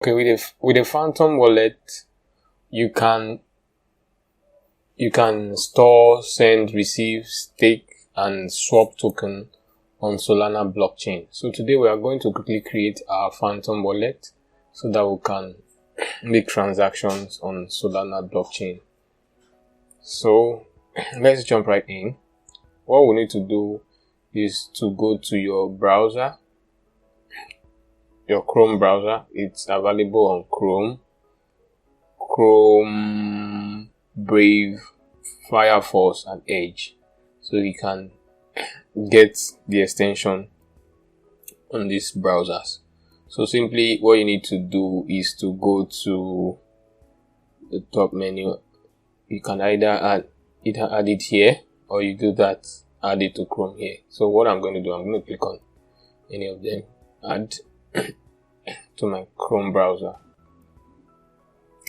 Okay, with a Phantom wallet, you can store, send, receive, stake, and swap token on Solana blockchain. So today we are going to quickly create our Phantom wallet so that we can make transactions on Solana blockchain. So let's jump right in. What we need to do is to go to your browser, your Chrome browser. It's available on Chrome, Brave, Firefox, and Edge. So you can get the extension on these browsers. So simply what you need to do is to go to the top menu. You can either add it here, or you do that, add it to Chrome here. So what I'm going to do, I'm going to click on any of them, add to my Chrome browser.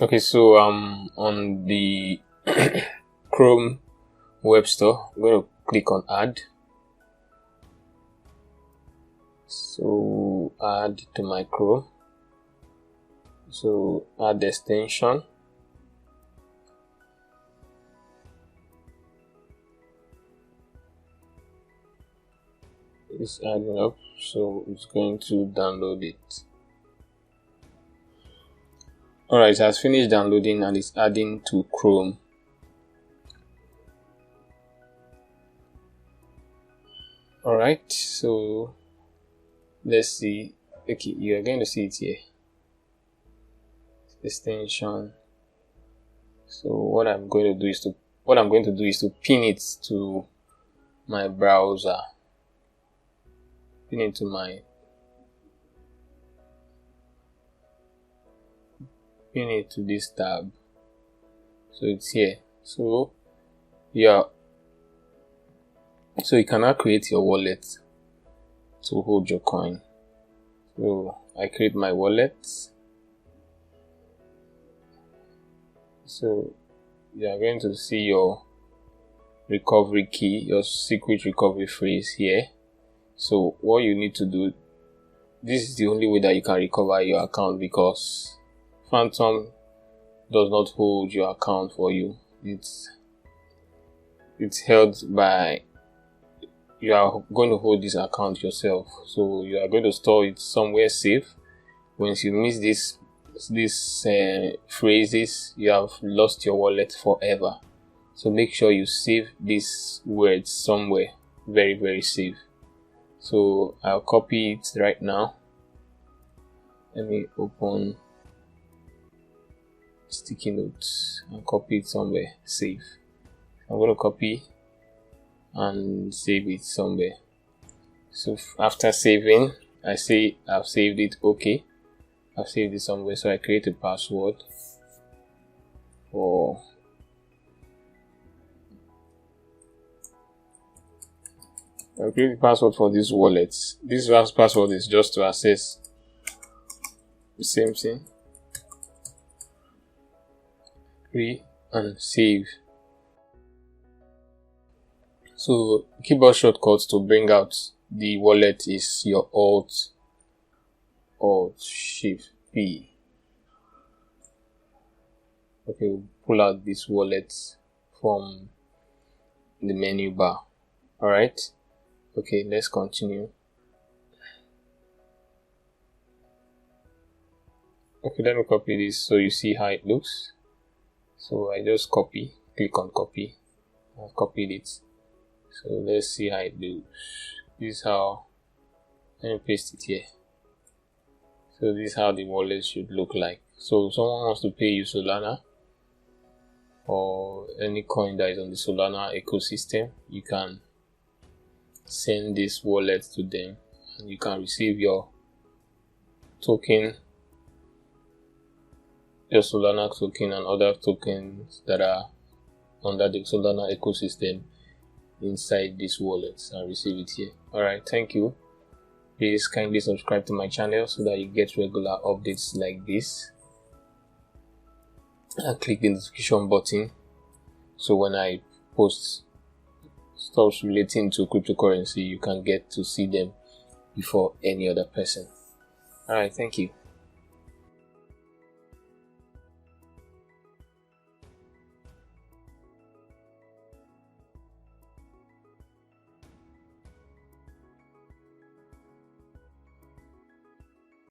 Okay, so on the Chrome web store, I'm going to click on add. So add to my Chrome. So add extension. It's adding up, so it's going to download it. Alright, it has finished downloading and it's adding to Chrome. Alright, so let's see. Okay, you are going to see it here. Extension. So what I'm going to do is to pin it to my browser. Pin it to this tab. So it's here. So yeah. So you can now create your wallet to hold your coin. So I create my wallet. So you are going to see your recovery key, your secret recovery phrase here. So what you need to do, this is the only way that you can recover your account, because Phantom does not hold your account for you. It's held by, you are going to hold this account yourself. So you are going to store it somewhere safe. Once you miss these phrases, you have lost your wallet forever. So make sure you save these words somewhere very, very safe. So I'll copy it right now. Let me open sticky notes and copy it somewhere safe. I'm going to copy and save it somewhere. So after saving, I say I've saved it. Okay, I've saved it somewhere. So I create a password for create a password for this wallet. This last password is just to access the same thing. Create and save. So keyboard shortcuts to bring out the wallet is your Alt Shift P. Okay, we'll pull out this wallet from the menu bar. Alright. Okay, let's continue. Okay, let me copy this so you see how it looks. So I just click on copy. I've copied it. So let's see how it looks. This is how, let me paste it here. So this is how the wallet should look like. So if someone wants to pay you Solana or any coin that is on the Solana ecosystem, you can send this wallet to them and you can receive your token, your Solana token and other tokens that are under the Solana ecosystem inside this wallet and receive it here. Alright, thank you. Please kindly subscribe to my channel so that you get regular updates like this, and click the notification button so when I post stuff relating to cryptocurrency, you can get to see them before any other person. Alright, thank you.